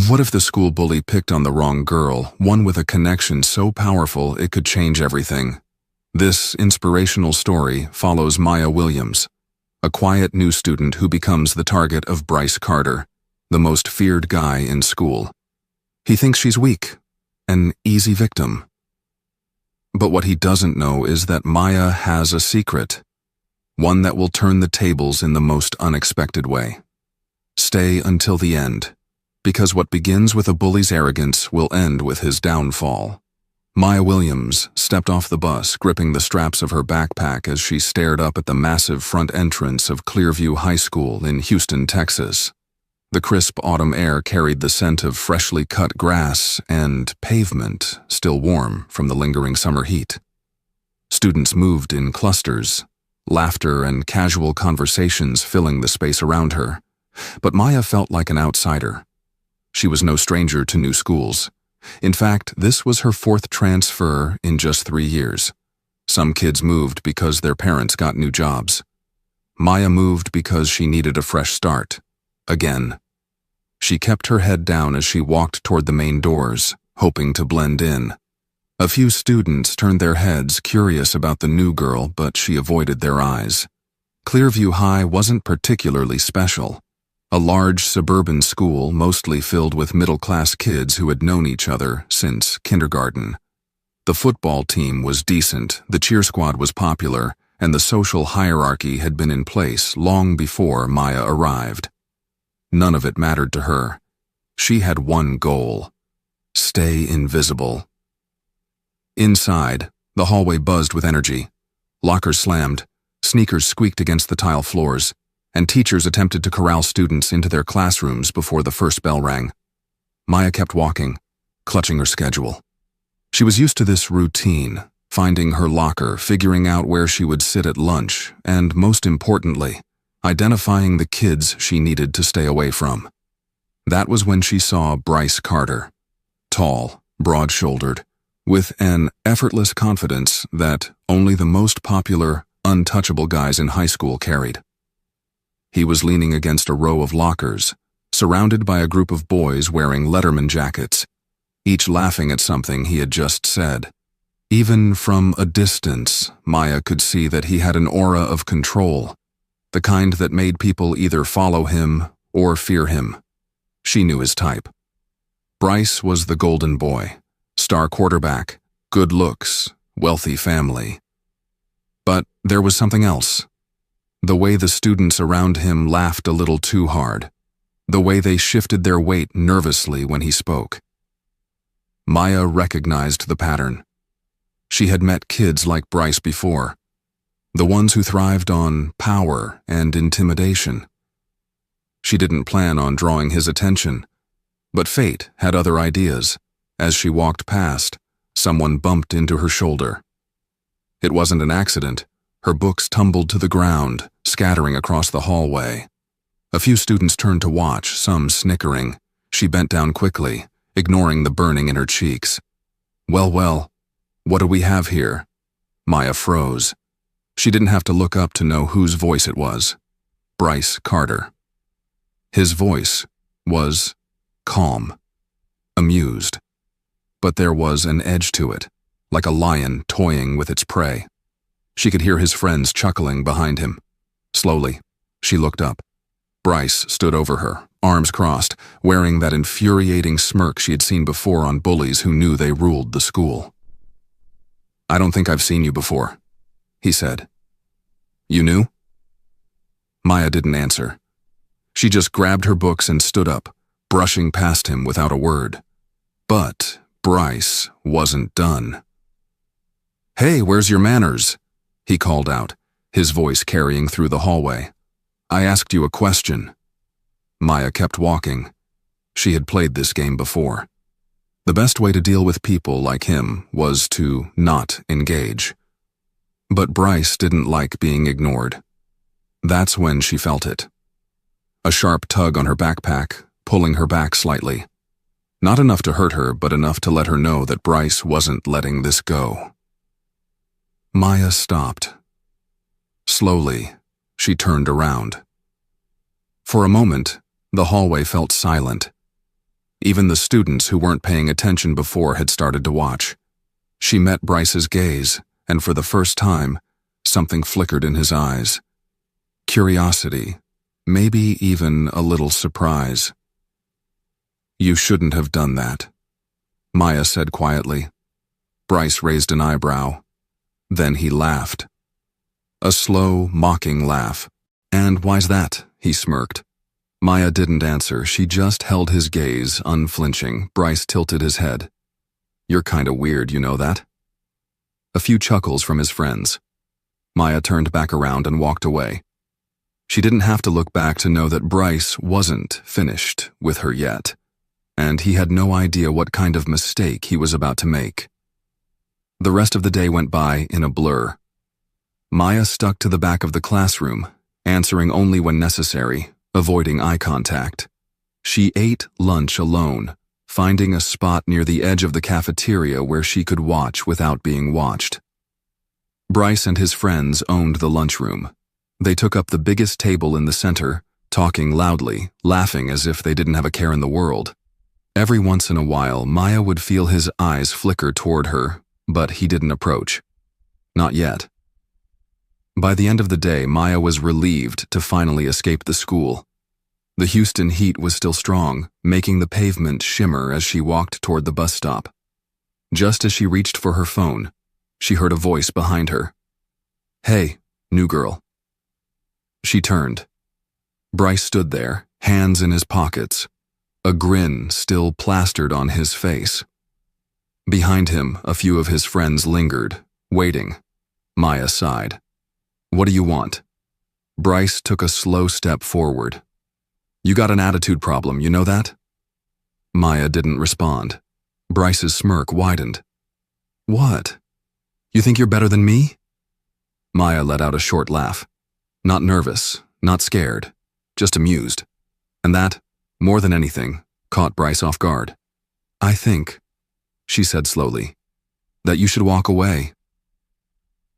What if the school bully picked on the wrong girl, one with a connection so powerful it could change everything? This inspirational story follows Maya Williams, a quiet new student who becomes the target of Bryce Carter, the most feared guy in school. He thinks she's weak, an easy victim. But what he doesn't know is that Maya has a secret, one that will turn the tables in the most unexpected way. Stay until the end, because what begins with a bully's arrogance will end with his downfall. Maya Williams stepped off the bus, gripping the straps of her backpack as she stared up at the massive front entrance of Clearview High School in Houston, Texas. The crisp autumn air carried the scent of freshly cut grass and pavement, still warm from the lingering summer heat. Students moved in clusters, laughter and casual conversations filling the space around her. But Maya felt like an outsider. She was no stranger to new schools. In fact, this was her 4th transfer in just 3 years. Some kids moved because their parents got new jobs. Maya moved because she needed a fresh start. Again. She kept her head down as she walked toward the main doors, hoping to blend in. A few students turned their heads, curious about the new girl, but she avoided their eyes. Clearview High wasn't particularly special. A large suburban school mostly filled with middle-class kids who had known each other since kindergarten. The football team was decent, the cheer squad was popular, and the social hierarchy had been in place long before Maya arrived. None of it mattered to her. She had one goal: stay invisible. Inside, the hallway buzzed with energy. Lockers slammed, sneakers squeaked against the tile floors, and teachers attempted to corral students into their classrooms before the first bell rang. Maya kept walking, clutching her schedule. She was used to this routine, finding her locker, figuring out where she would sit at lunch, and most importantly, identifying the kids she needed to stay away from. That was when she saw Bryce Carter, tall, broad-shouldered, with an effortless confidence that only the most popular, untouchable guys in high school carried. He was leaning against a row of lockers, surrounded by a group of boys wearing Letterman jackets, each laughing at something he had just said. Even from a distance, Maya could see that he had an aura of control, the kind that made people either follow him or fear him. She knew his type. Bryce was the golden boy, star quarterback, good looks, wealthy family. But there was something else. The way the students around him laughed a little too hard. The way they shifted their weight nervously when he spoke. Maya recognized the pattern. She had met kids like Bryce before, the ones who thrived on power and intimidation. She didn't plan on drawing his attention, but fate had other ideas. As she walked past, someone bumped into her shoulder. It wasn't an accident. Her books tumbled to the ground, scattering across the hallway. A few students turned to watch, some snickering. She bent down quickly, ignoring the burning in her cheeks. Well, what do we have here? Maya froze. She didn't have to look up to know whose voice it was. Bryce Carter. His voice was calm, amused. But there was an edge to it, like a lion toying with its prey. She could hear his friends chuckling behind him. Slowly, she looked up. Bryce stood over her, arms crossed, wearing that infuriating smirk she had seen before on bullies who knew they ruled the school. "I don't think I've seen you before," he said. "You knew?" Maya didn't answer. She just grabbed her books and stood up, brushing past him without a word. But Bryce wasn't done. "Hey, where's your manners?" he called out, his voice carrying through the hallway. "I asked you a question." Maya kept walking. She had played this game before. The best way to deal with people like him was to not engage. But Bryce didn't like being ignored. That's when she felt it. A sharp tug on her backpack, pulling her back slightly. Not enough to hurt her, but enough to let her know that Bryce wasn't letting this go. Maya stopped. Slowly, she turned around. For a moment, the hallway felt silent. Even the students who weren't paying attention before had started to watch. She met Bryce's gaze, and for the first time, something flickered in his eyes. Curiosity, maybe even a little surprise. "You shouldn't have done that," Maya said quietly. Bryce raised an eyebrow. Then he laughed. A slow, mocking laugh. "And why's that?" he smirked. Maya didn't answer. She just held his gaze, unflinching. Bryce tilted his head. "You're kinda weird, you know that?" A few chuckles from his friends. Maya turned back around and walked away. She didn't have to look back to know that Bryce wasn't finished with her yet, and he had no idea what kind of mistake he was about to make. The rest of the day went by in a blur. Maya stuck to the back of the classroom, answering only when necessary, avoiding eye contact. She ate lunch alone, finding a spot near the edge of the cafeteria where she could watch without being watched. Bryce and his friends owned the lunchroom. They took up the biggest table in the center, talking loudly, laughing as if they didn't have a care in the world. Every once in a while, Maya would feel his eyes flicker toward her, but he didn't approach. Not yet. By the end of the day, Maya was relieved to finally escape the school. The Houston heat was still strong, making the pavement shimmer as she walked toward the bus stop. Just as she reached for her phone, she heard a voice behind her. "Hey, new girl." She turned. Bryce stood there, hands in his pockets, a grin still plastered on his face. Behind him, a few of his friends lingered, waiting. Maya sighed. "What do you want?" Bryce took a slow step forward. "You got an attitude problem, you know that?" Maya didn't respond. Bryce's smirk widened. "What? You think you're better than me?" Maya let out a short laugh. Not nervous, not scared, just amused. And that, more than anything, caught Bryce off guard. "I think," she said slowly, "that you should walk away."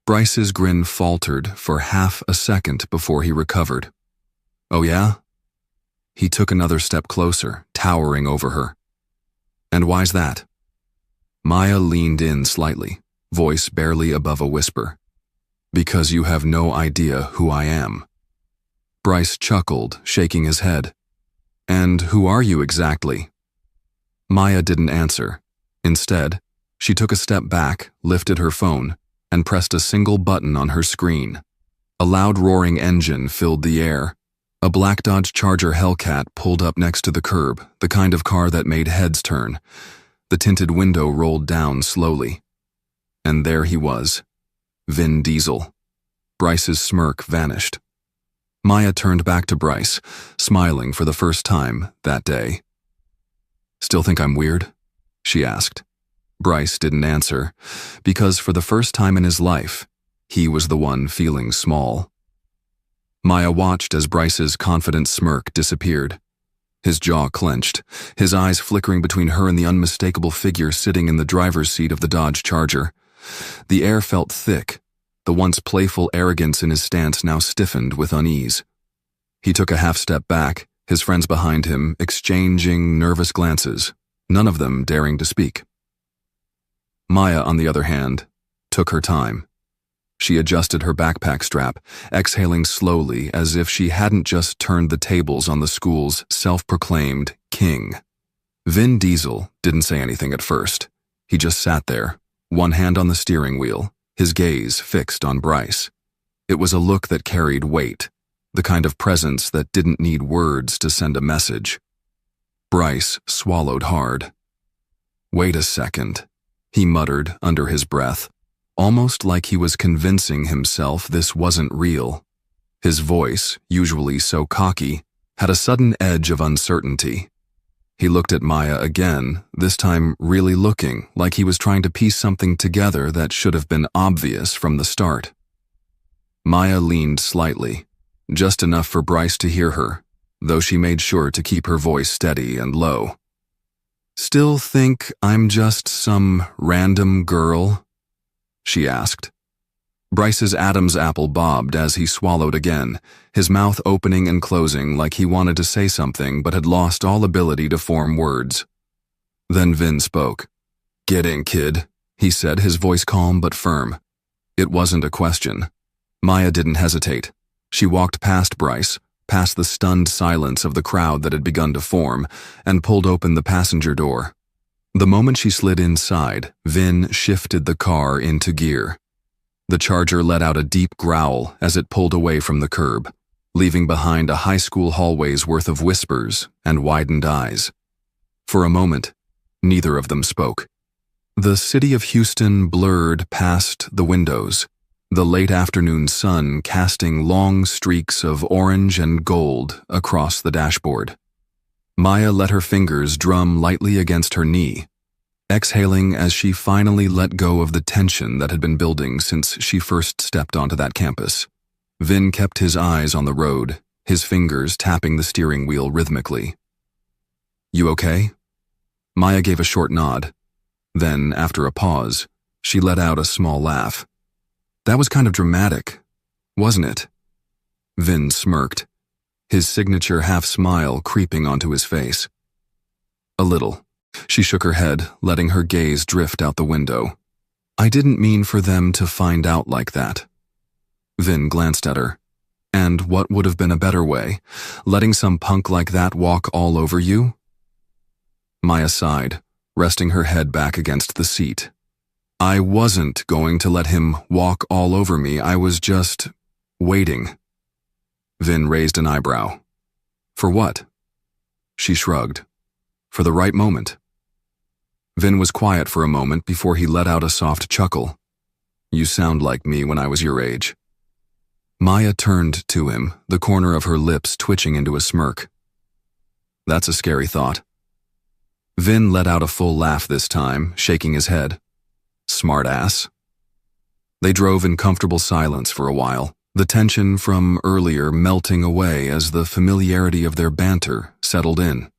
Bryce's grin faltered for half a second before he recovered. "Oh yeah?" He took another step closer, towering over her. "And why's that?" Maya leaned in slightly, voice barely above a whisper. "Because you have no idea who I am." Bryce chuckled, shaking his head. "And who are you exactly?" Maya didn't answer. Instead, she took a step back, lifted her phone, and pressed a single button on her screen. A loud roaring engine filled the air. A black Dodge Charger Hellcat pulled up next to the curb, the kind of car that made heads turn. The tinted window rolled down slowly. And there he was, Vin Diesel. Bryce's smirk vanished. Maya turned back to Bryce, smiling for the first time that day. "Still think I'm weird?" she asked. Bryce didn't answer, because for the first time in his life, he was the one feeling small. Maya watched as Bryce's confident smirk disappeared. His jaw clenched, his eyes flickering between her and the unmistakable figure sitting in the driver's seat of the Dodge Charger. The air felt thick, the once playful arrogance in his stance now stiffened with unease. He took a half step back, his friends behind him exchanging nervous glances, none of them daring to speak. Maya, on the other hand, took her time. She adjusted her backpack strap, exhaling slowly as if she hadn't just turned the tables on the school's self-proclaimed king. Vin Diesel didn't say anything at first. He just sat there, one hand on the steering wheel, his gaze fixed on Bryce. It was a look that carried weight, the kind of presence that didn't need words to send a message. Bryce swallowed hard. "Wait a second," he muttered under his breath, almost like he was convincing himself this wasn't real. His voice, usually so cocky, had a sudden edge of uncertainty. He looked at Maya again, this time really looking like he was trying to piece something together that should have been obvious from the start. Maya leaned slightly, just enough for Bryce to hear her, though she made sure to keep her voice steady and low. "Still think I'm just some random girl?" she asked. Bryce's Adam's apple bobbed as he swallowed again, his mouth opening and closing like he wanted to say something but had lost all ability to form words. Then Vin spoke. "Get in, kid," he said, his voice calm but firm. It wasn't a question. Maya didn't hesitate. She walked past Bryce, past the stunned silence of the crowd that had begun to form, and pulled open the passenger door. The moment she slid inside, Vin shifted the car into gear. The Charger let out a deep growl as it pulled away from the curb, leaving behind a high school hallway's worth of whispers and widened eyes. For a moment, neither of them spoke. The city of Houston blurred past the windows, the late afternoon sun casting long streaks of orange and gold across the dashboard. Maya let her fingers drum lightly against her knee, exhaling as she finally let go of the tension that had been building since she first stepped onto that campus. Vin kept his eyes on the road, his fingers tapping the steering wheel rhythmically. "You okay?" Maya gave a short nod. Then, after a pause, she let out a small laugh. "That was kind of dramatic, wasn't it?" Vin smirked, his signature half-smile creeping onto his face. "A little." She shook her head, letting her gaze drift out the window. "I didn't mean for them to find out like that." Vin glanced at her. "And what would have been a better way? Letting some punk like that walk all over you?" Maya sighed, resting her head back against the seat. "I wasn't going to let him walk all over me. I was just waiting." Vin raised an eyebrow. "For what?" She shrugged. "For the right moment." Vin was quiet for a moment before he let out a soft chuckle. "You sound like me when I was your age." Maya turned to him, the corner of her lips twitching into a smirk. "That's a scary thought." Vin let out a full laugh this time, shaking his head. "Smart ass." They drove in comfortable silence for a while, the tension from earlier melting away as the familiarity of their banter settled in.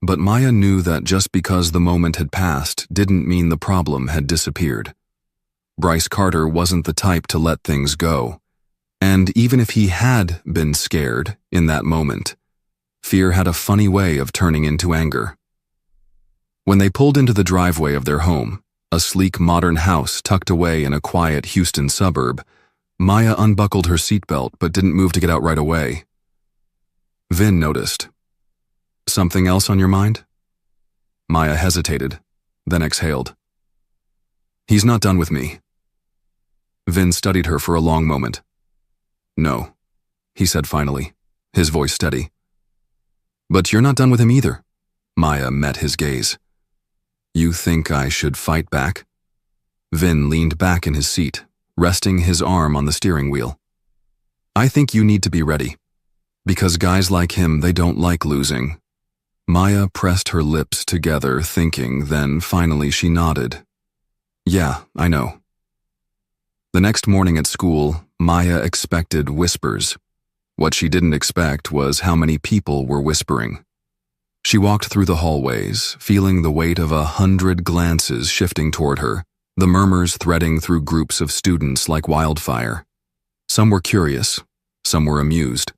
But Maya knew that just because the moment had passed didn't mean the problem had disappeared. Bryce Carter wasn't the type to let things go. And even if he had been scared in that moment, fear had a funny way of turning into anger. When they pulled into the driveway of their home, a sleek modern house tucked away in a quiet Houston suburb, Maya unbuckled her seatbelt but didn't move to get out right away. Vin noticed. "Something else on your mind?" Maya hesitated, then exhaled. "He's not done with me." Vin studied her for a long moment. "No," he said finally, his voice steady. "But you're not done with him either." Maya met his gaze. "You think I should fight back?" Vin leaned back in his seat, resting his arm on the steering wheel. "I think you need to be ready. Because guys like him, they don't like losing." Maya pressed her lips together, thinking, then finally she nodded. "Yeah, I know." The next morning at school, Maya expected whispers. What she didn't expect was how many people were whispering. She walked through the hallways, feeling the weight of 100 glances shifting toward her, the murmurs threading through groups of students like wildfire. Some were curious, some were amused,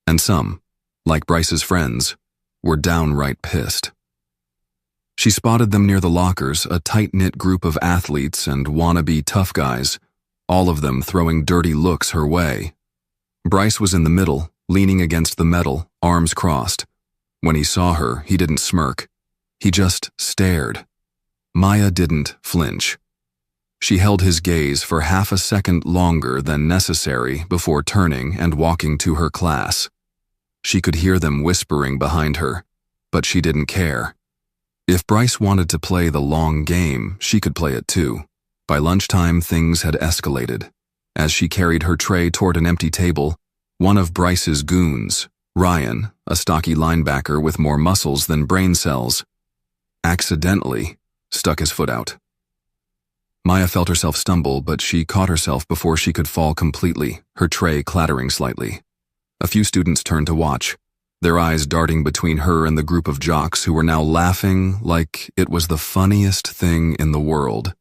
and some, like Bryce's friends, were downright pissed. She spotted them near the lockers, a tight-knit group of athletes and wannabe tough guys, all of them throwing dirty looks her way. Bryce was in the middle, leaning against the metal, arms crossed. When he saw her, he didn't smirk. He just stared. Maya didn't flinch. She held his gaze for half a second longer than necessary before turning and walking to her class. She could hear them whispering behind her, but she didn't care. If Bryce wanted to play the long game, she could play it too. By lunchtime, things had escalated. As she carried her tray toward an empty table, one of Bryce's goons, Ryan, a stocky linebacker with more muscles than brain cells, accidentally stuck his foot out. Maya felt herself stumble, but she caught herself before she could fall completely, her tray clattering slightly. A few students turned to watch, their eyes darting between her and the group of jocks who were now laughing like it was the funniest thing in the world.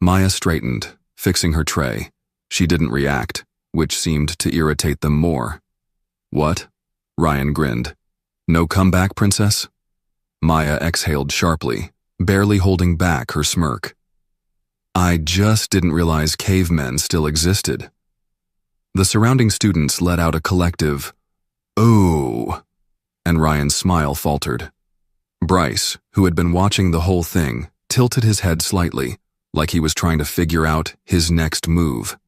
Maya straightened, fixing her tray. She didn't react, which seemed to irritate them more. "What?" Ryan grinned. "No comeback, princess?" Maya exhaled sharply, barely holding back her smirk. I just didn't realize cavemen still existed. The surrounding students let out a collective, "Oh," and Ryan's smile faltered. Bryce, who had been watching the whole thing, tilted his head slightly, like he was trying to figure out his next move.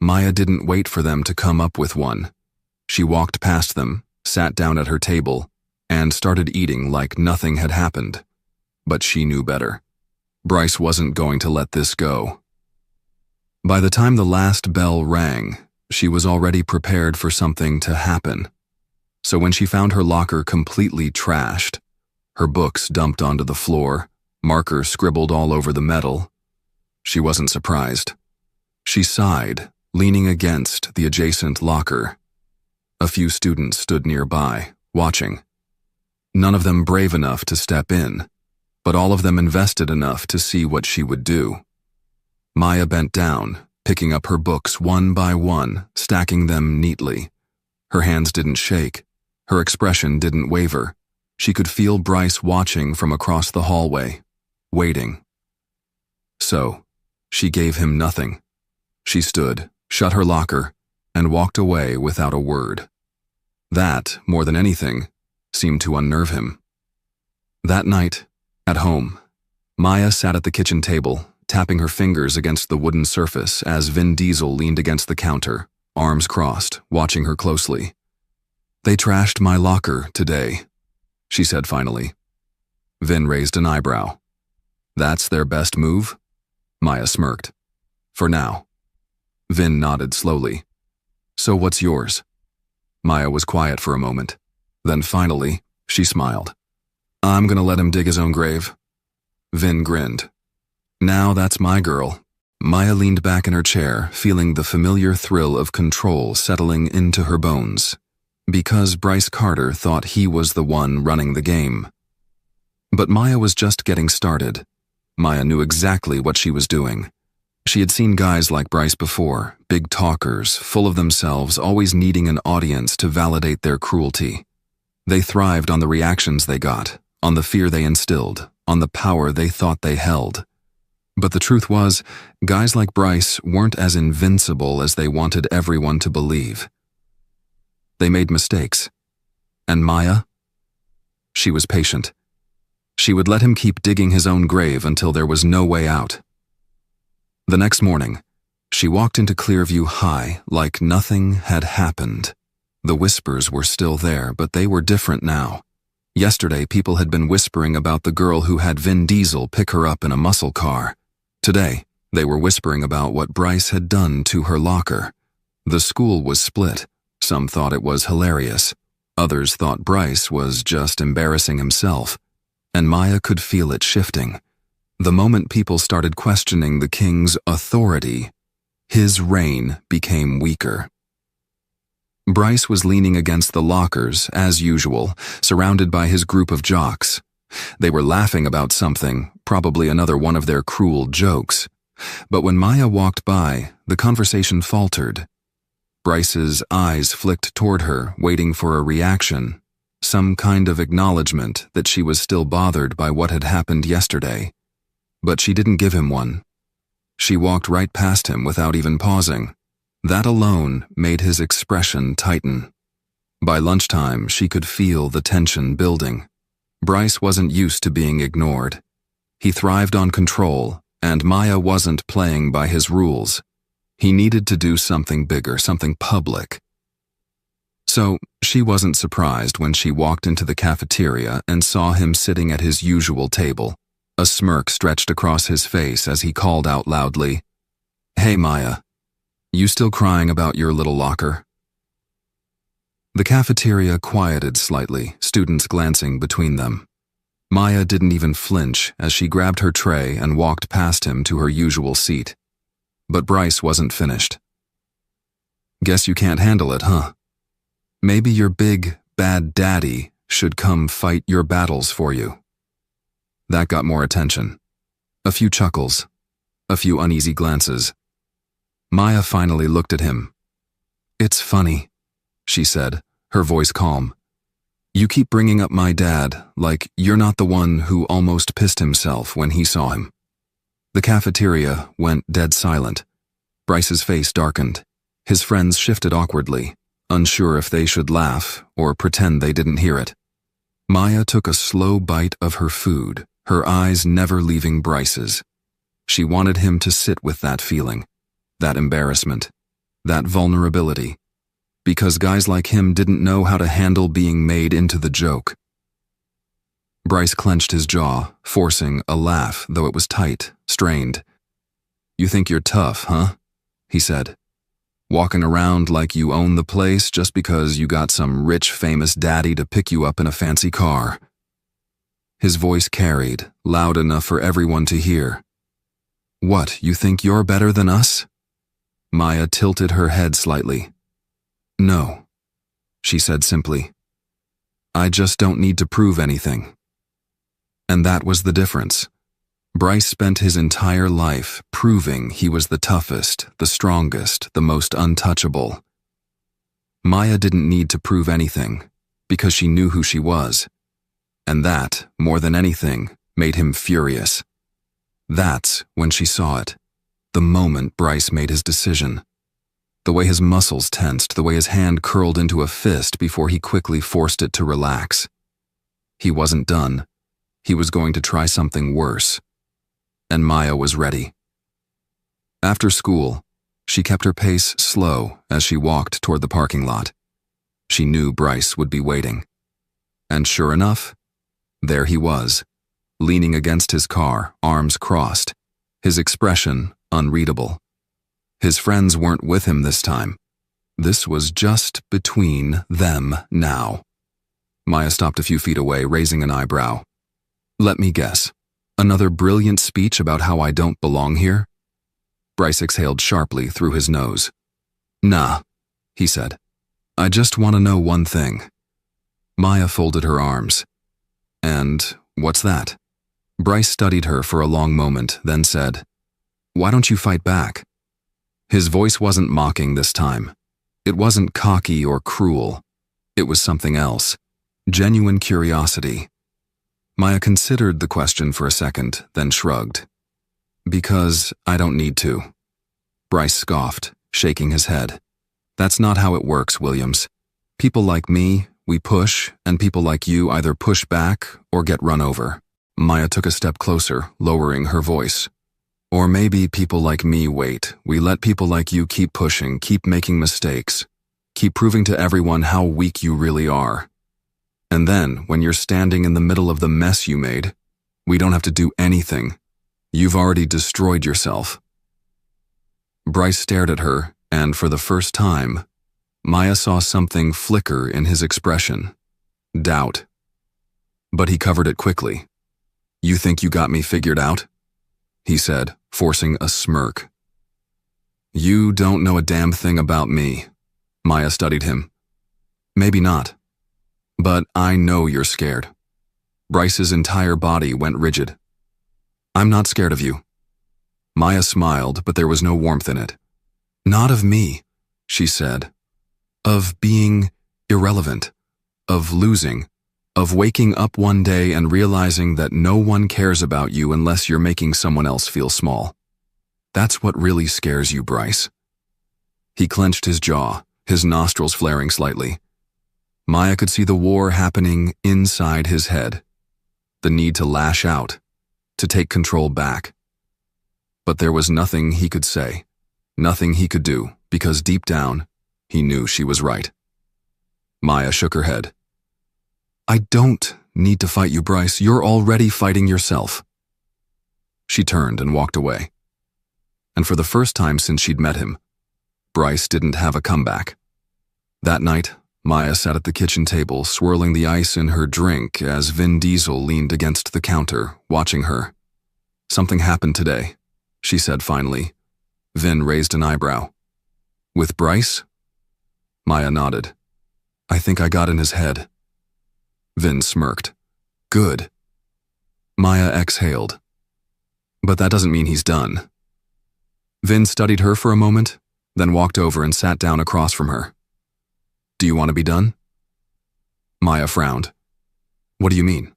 Maya didn't wait for them to come up with one. She walked past them, sat down at her table, and started eating like nothing had happened. But she knew better. Bryce wasn't going to let this go. By the time the last bell rang, she was already prepared for something to happen. So when she found her locker completely trashed, her books dumped onto the floor, markers scribbled all over the metal, she wasn't surprised. She sighed, leaning against the adjacent locker. A few students stood nearby, watching. None of them brave enough to step in, but all of them invested enough to see what she would do. Maya bent down, picking up her books one by one, stacking them neatly. Her hands didn't shake. Her expression didn't waver. She could feel Bryce watching from across the hallway, waiting. So, she gave him nothing. She stood, shut her locker, and walked away without a word. That, more than anything, seemed to unnerve him. That night, at home, Maya sat at the kitchen table, tapping her fingers against the wooden surface as Vin Diesel leaned against the counter, arms crossed, watching her closely. "They trashed my locker today," she said finally. Vin raised an eyebrow. "That's their best move?" Maya smirked. "For now." Vin nodded slowly. "So what's yours?" Maya was quiet for a moment. Then finally, she smiled. "I'm gonna let him dig his own grave." Vin grinned. "Now that's my girl." Maya leaned back in her chair, feeling the familiar thrill of control settling into her bones. Because Bryce Carter thought he was the one running the game. But Maya was just getting started. Maya knew exactly what she was doing. She had seen guys like Bryce before, big talkers, full of themselves, always needing an audience to validate their cruelty. They thrived on the reactions they got, on the fear they instilled, on the power they thought they held. But the truth was, guys like Bryce weren't as invincible as they wanted everyone to believe. They made mistakes. And Maya? She was patient. She would let him keep digging his own grave until there was no way out. The next morning, she walked into Clearview High like nothing had happened. The whispers were still there, but they were different now. Yesterday, people had been whispering about the girl who had Vin Diesel pick her up in a muscle car. Today, they were whispering about what Bryce had done to her locker. The school was split. Some thought it was hilarious. Others thought Bryce was just embarrassing himself. And Maya could feel it shifting. The moment people started questioning the king's authority, his reign became weaker. Bryce was leaning against the lockers, as usual, surrounded by his group of jocks. They were laughing about something, probably another one of their cruel jokes. But when Maya walked by, the conversation faltered. Bryce's eyes flicked toward her, waiting for a reaction, some kind of acknowledgement that she was still bothered by what had happened yesterday. But she didn't give him one. She walked right past him without even pausing. That alone made his expression tighten. By lunchtime, she could feel the tension building. Bryce wasn't used to being ignored. He thrived on control, and Maya wasn't playing by his rules. He needed to do something bigger, something public. So, she wasn't surprised when she walked into the cafeteria and saw him sitting at his usual table. A smirk stretched across his face as he called out loudly, "Hey, Maya, you still crying about your little locker?" The cafeteria quieted slightly, students glancing between them. Maya didn't even flinch as she grabbed her tray and walked past him to her usual seat. But Bryce wasn't finished. "Guess you can't handle it, huh? Maybe your big, bad daddy should come fight your battles for you." That got more attention. A few chuckles. A few uneasy glances. Maya finally looked at him. "It's funny," she said, her voice calm. You keep bringing up my dad, like you're not the one who almost pissed himself when he saw him." The cafeteria went dead silent. Bryce's face darkened. His friends shifted awkwardly, unsure if they should laugh or pretend they didn't hear it. Maya took a slow bite of her food, her eyes never leaving Bryce's. She wanted him to sit with that feeling, that embarrassment, that vulnerability, because guys like him didn't know how to handle being made into the joke. Bryce clenched his jaw, forcing a laugh, though it was tight, strained. "You think you're tough, huh?" he said. "Walking around like you own the place just because you got some rich, famous daddy to pick you up in a fancy car." His voice carried, loud enough for everyone to hear. "What, you think you're better than us?" Maya tilted her head slightly. "No," she said simply. "I just don't need to prove anything." And that was the difference. Bryce spent his entire life proving he was the toughest, the strongest, the most untouchable. Maya didn't need to prove anything, because she knew who she was. And that, more than anything, made him furious. That's when she saw it, the moment Bryce made his decision. The way his muscles tensed, the way his hand curled into a fist before he quickly forced it to relax. He wasn't done. He was going to try something worse. And Maya was ready. After school, she kept her pace slow as she walked toward the parking lot. She knew Bryce would be waiting. And sure enough, there he was, leaning against his car, arms crossed, his expression unreadable. His friends weren't with him this time. This was just between them now. Maya stopped a few feet away, raising an eyebrow. "Let me guess. Another brilliant speech about how I don't belong here?" Bryce exhaled sharply through his nose. "Nah," he said. "I just want to know one thing." Maya folded her arms. "And what's that?" Bryce studied her for a long moment, then said, "Why don't you fight back?" His voice wasn't mocking this time. It wasn't cocky or cruel. It was something else. Genuine curiosity. Maya considered the question for a second, then shrugged. "Because I don't need to." Bryce scoffed, shaking his head. "That's not how it works, Williams. People like me, we push, and people like you either push back or get run over." Maya took a step closer, lowering her voice. "Or maybe people like me wait. We let people like you keep pushing, keep making mistakes, keep proving to everyone how weak you really are. And then, when you're standing in the middle of the mess you made, we don't have to do anything. You've already destroyed yourself." Bryce stared at her, and for the first time, Maya saw something flicker in his expression. Doubt. But he covered it quickly. "You think you got me figured out?" he said, forcing a smirk. "You don't know a damn thing about me." Maya studied him. "Maybe not. But I know you're scared." Bryce's entire body went rigid. "I'm not scared of you." Maya smiled, but there was no warmth in it. "Not of me," she said. "Of being irrelevant. Of losing. Of waking up one day and realizing that no one cares about you unless you're making someone else feel small. That's what really scares you, Bryce." He clenched his jaw, his nostrils flaring slightly. Maya could see the war happening inside his head. The need to lash out, to take control back. But there was nothing he could say, nothing he could do, because deep down, he knew she was right. Maya shook her head. "I don't need to fight you, Bryce. You're already fighting yourself." She turned and walked away. And for the first time since she'd met him, Bryce didn't have a comeback. That night, Maya sat at the kitchen table, swirling the ice in her drink as Vin Diesel leaned against the counter, watching her. "Something happened today," she said finally. Vin raised an eyebrow. "With Bryce?" Maya nodded. "I think I got in his head." Vin smirked. "Good." Maya exhaled. "But that doesn't mean he's done." Vin studied her for a moment, then walked over and sat down across from her. "Do you want to be done?" Maya frowned. What do you mean?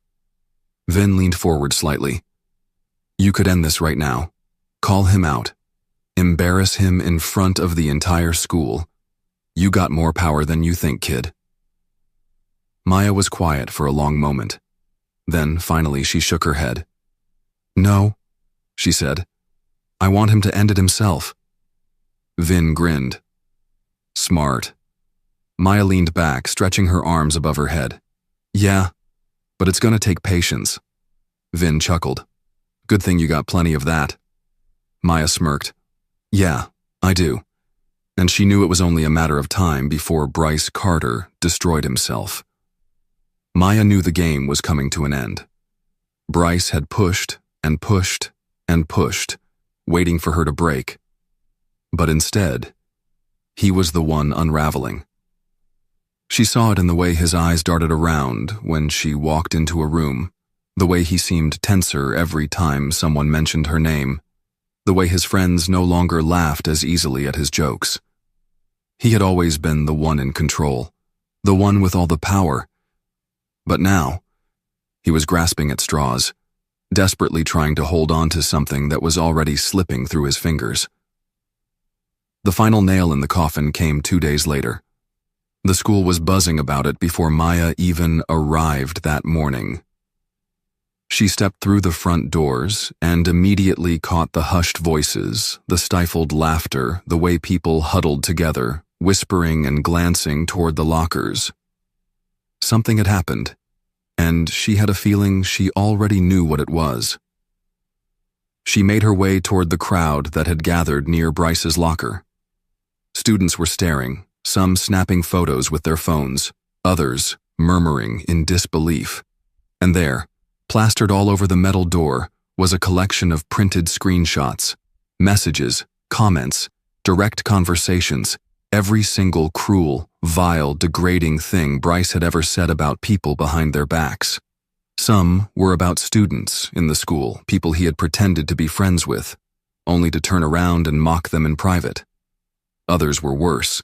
Vin leaned forward slightly. You could end this right now. Call him out. Embarrass him in front of the entire school. You got more power than you think, kid. Maya was quiet for a long moment. Then, finally, she shook her head. No, she said. I want him to end it himself. Vin grinned. Smart. Maya leaned back, stretching her arms above her head. Yeah, but it's gonna take patience. Vin chuckled. Good thing you got plenty of that. Maya smirked. Yeah, I do. And she knew it was only a matter of time before Bryce Carter destroyed himself. Maya knew the game was coming to an end. Bryce had pushed and pushed and pushed, waiting for her to break. But instead, he was the one unraveling. She saw it in the way his eyes darted around when she walked into a room, the way he seemed tenser every time someone mentioned her name, the way his friends no longer laughed as easily at his jokes. He had always been the one in control, the one with all the power. But now, he was grasping at straws, desperately trying to hold on to something that was already slipping through his fingers. The final nail in the coffin came 2 days later. The school was buzzing about it before Maya even arrived that morning. She stepped through the front doors and immediately caught the hushed voices, the stifled laughter, the way people huddled together, whispering and glancing toward the lockers. Something had happened, and she had a feeling she already knew what it was. She made her way toward the crowd that had gathered near Bryce's locker. Students were staring, some snapping photos with their phones, others murmuring in disbelief. And there, plastered all over the metal door, was a collection of printed screenshots, messages, comments, direct conversations, every single cruel, vile, degrading thing Bryce had ever said about people behind their backs. Some were about students in the school, people he had pretended to be friends with, only to turn around and mock them in private. Others were worse.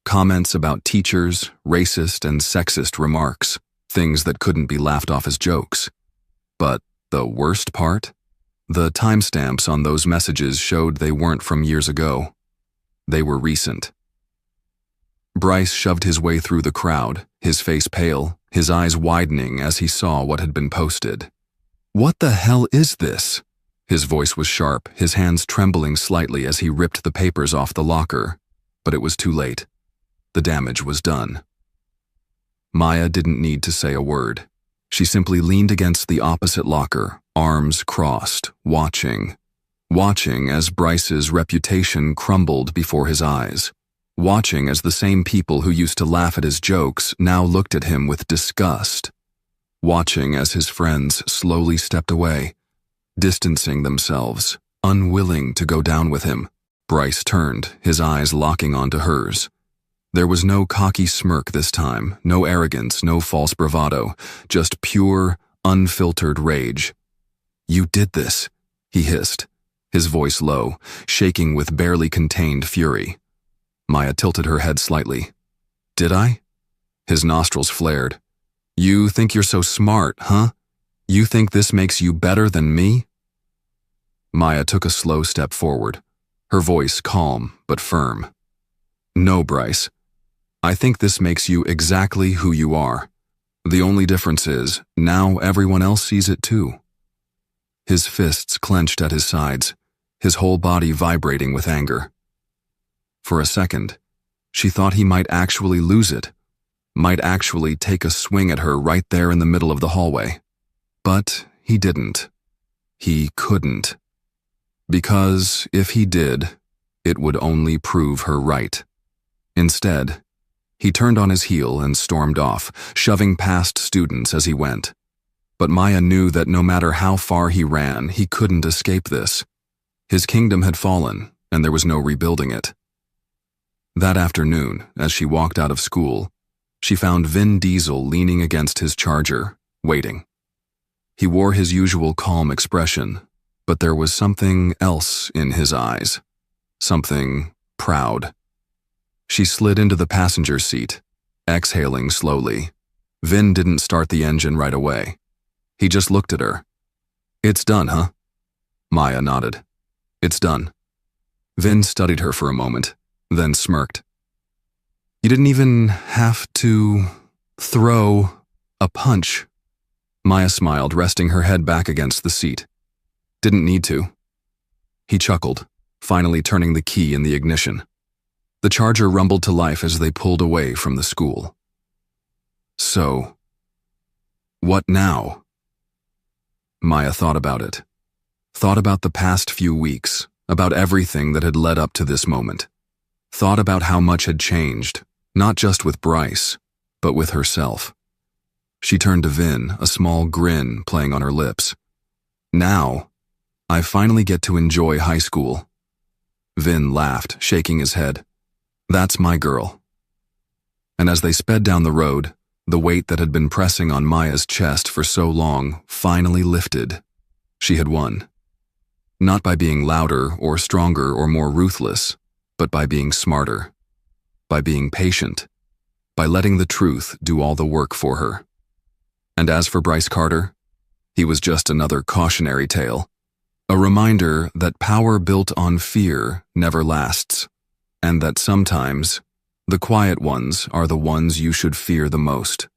Comments about teachers, racist and sexist remarks, things that couldn't be laughed off as jokes. But the worst part? The timestamps on those messages showed they weren't from years ago. They were recent. Bryce shoved his way through the crowd, his face pale, his eyes widening as he saw what had been posted. What the hell is this? His voice was sharp, his hands trembling slightly as he ripped the papers off the locker. But it was too late. The damage was done. Maya didn't need to say a word. She simply leaned against the opposite locker, arms crossed, watching as Bryce's reputation crumbled before his eyes. Watching as the same people who used to laugh at his jokes now looked at him with disgust. Watching as his friends slowly stepped away, distancing themselves, unwilling to go down with him. Bryce turned, his eyes locking onto hers. There was no cocky smirk this time, no arrogance, no false bravado, just pure, unfiltered rage. You did this, he hissed, his voice low, shaking with barely contained fury. Maya tilted her head slightly. Did I? His nostrils flared. You think you're so smart, huh? You think this makes you better than me? Maya took a slow step forward, her voice calm but firm. No, Bryce. I think this makes you exactly who you are. The only difference is, now everyone else sees it too. His fists clenched at his sides, his whole body vibrating with anger. For a second, she thought he might actually lose it, might actually take a swing at her right there in the middle of the hallway. But he didn't. He couldn't. Because if he did, it would only prove her right. Instead, he turned on his heel and stormed off, shoving past students as he went. But Maya knew that no matter how far he ran, he couldn't escape this. His kingdom had fallen, and there was no rebuilding it. That afternoon, as she walked out of school, she found Vin Diesel leaning against his Charger, waiting. He wore his usual calm expression, but there was something else in his eyes. Something proud. She slid into the passenger seat, exhaling slowly. Vin didn't start the engine right away. He just looked at her. "It's done, huh?" Maya nodded. "It's done." Vin studied her for a moment, then smirked. "You didn't even have to throw a punch." Maya smiled, resting her head back against the seat. "Didn't need to." He chuckled, finally turning the key in the ignition. The Charger rumbled to life as they pulled away from the school. So, what now? Maya thought about it. Thought about the past few weeks, about everything that had led up to this moment. Thought about how much had changed, not just with Bryce, but with herself. She turned to Vin, a small grin playing on her lips. "Now, I finally get to enjoy high school." Vin laughed, shaking his head. "That's my girl." And as they sped down the road, the weight that had been pressing on Maya's chest for so long finally lifted. She had won. Not by being louder or stronger or more ruthless, but by being smarter, by being patient, by letting the truth do all the work for her. And as for Bryce Carter, he was just another cautionary tale, a reminder that power built on fear never lasts, and that sometimes the quiet ones are the ones you should fear the most.